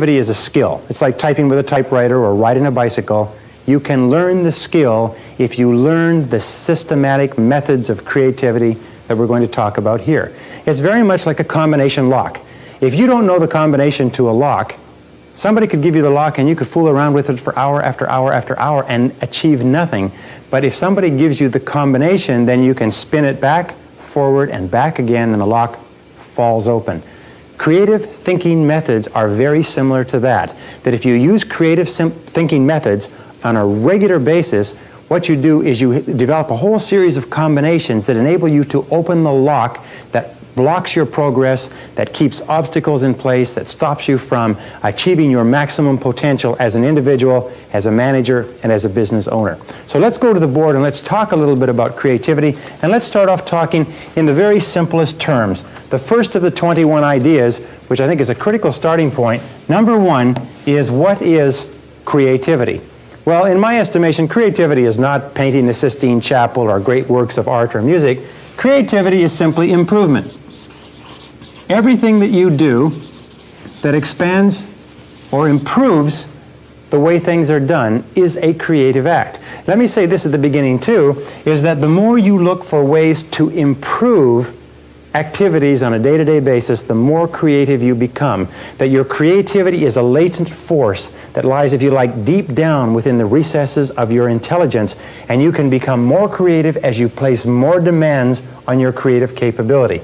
Creativity is a skill. It's like typing with a typewriter or riding a bicycle. You can learn the skill if you learn the systematic methods of creativity that we're going to talk about here. It's very much like a combination lock. If you don't know the combination to a lock, somebody could give you the lock and you could fool around with it for hour after hour after hour and achieve nothing. But if somebody gives you the combination, then you can spin it back, forward, and back again, and the lock falls open. Creative thinking methods are very similar to that. That if you use creative thinking methods on a regular basis, what you do is you develop a whole series of combinations that enable you to open the lock that blocks your progress, that keeps obstacles in place, that stops you from achieving your maximum potential as an individual, as a manager, and as a business owner. So let's go to the board and let's talk a little bit about creativity, and let's start off talking in the very simplest terms. The first of the 21 ideas, which I think is a critical starting point, number one is, what is creativity? Well, in my estimation, creativity is not painting the Sistine Chapel or great works of art or music. Creativity is simply improvement. Everything that you do that expands or improves the way things are done is a creative act. Let me say this at the beginning too, is that the more you look for ways to improve activities on a day-to-day basis, the more creative you become. That your creativity is a latent force that lies, if you like, deep down within the recesses of your intelligence, and you can become more creative as you place more demands on your creative capability.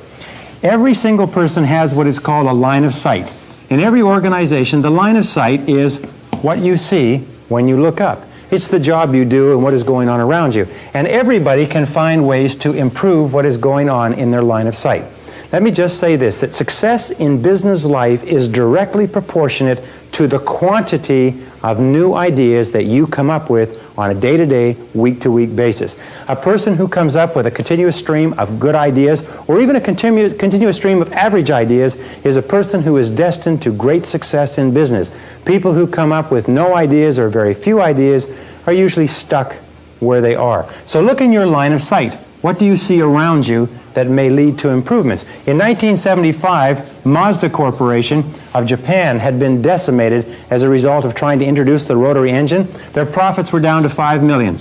Every single person has what is called a line of sight. In every organization, the line of sight is what you see when you look up. It's the job you do and what is going on around you. And everybody can find ways to improve what is going on in their line of sight. Let me just say this, that success in business life is directly proportionate to the quantity of new ideas that you come up with on a day-to-day, week-to-week basis. A person who comes up with a continuous stream of good ideas, or even a continuous stream of average ideas, is a person who is destined to great success in business. People who come up with no ideas or very few ideas are usually stuck where they are. So look in your line of sight. What do you see around you that may lead to improvements? In 1975, Mazda Corporation of Japan had been decimated as a result of trying to introduce the rotary engine. Their profits were down to $5 million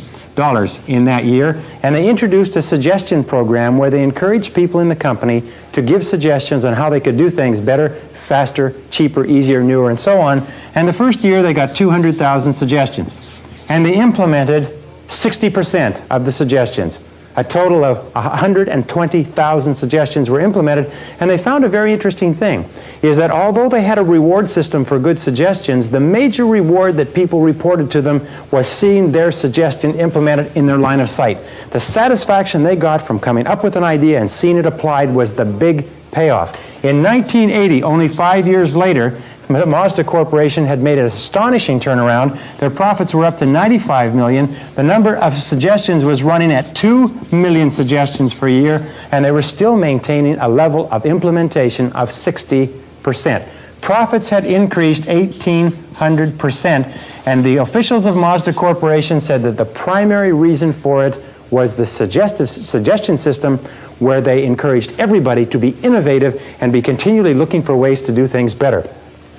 in that year, and they introduced a suggestion program where they encouraged people in the company to give suggestions on how they could do things better, faster, cheaper, easier, newer, and so on. And the first year they got 200,000 suggestions, and they implemented 60% of the suggestions. A total of 120,000 suggestions were implemented, and they found a very interesting thing, is that although they had a reward system for good suggestions, the major reward that people reported to them was seeing their suggestion implemented in their line of sight. The satisfaction they got from coming up with an idea and seeing it applied was the big payoff. In 1980, only 5 years later, Mazda Corporation had made an astonishing turnaround. Their profits were up to 95 million. The number of suggestions was running at 2 million suggestions per year, and they were still maintaining a level of implementation of 60%. Profits had increased 1,800%, and the officials of Mazda Corporation said that the primary reason for it was the suggestion system, where they encouraged everybody to be innovative and be continually looking for ways to do things better.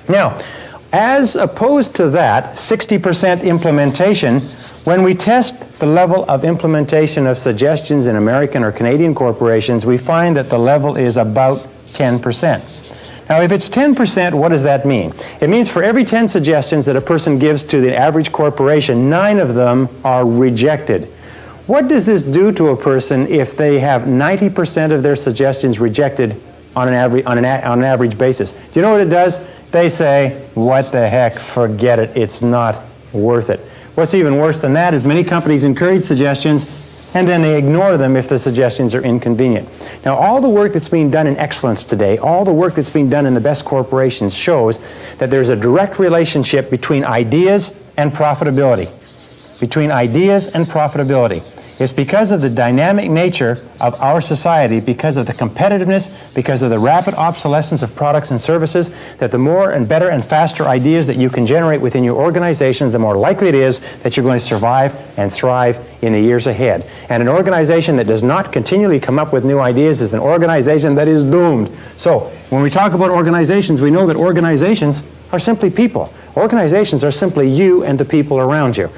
Now, as opposed to that 60% implementation, when we test the level of implementation of suggestions in American or Canadian corporations, we find that the level is about 10%. Now, if it's 10%, what does that mean? It means for every 10 suggestions that a person gives to the average corporation, 9 of them are rejected. What does this do to a person if they have 90% of their suggestions rejected on an average basis? Do you know what it does? They say, what the heck, forget it, it's not worth it. What's even worse than that is many companies encourage suggestions and then they ignore them if the suggestions are inconvenient. Now, all the work that's being done in excellence today, all the work that's being done in the best corporations shows that there's a direct relationship between ideas and profitability. Between ideas and profitability. It's because of the dynamic nature of our society, because of the competitiveness, because of the rapid obsolescence of products and services, that the more and better and faster ideas that you can generate within your organization, the more likely it is that you're going to survive and thrive in the years ahead. And an organization that does not continually come up with new ideas is an organization that is doomed. So, when we talk about organizations, we know that organizations are simply people. Organizations are simply you and the people around you.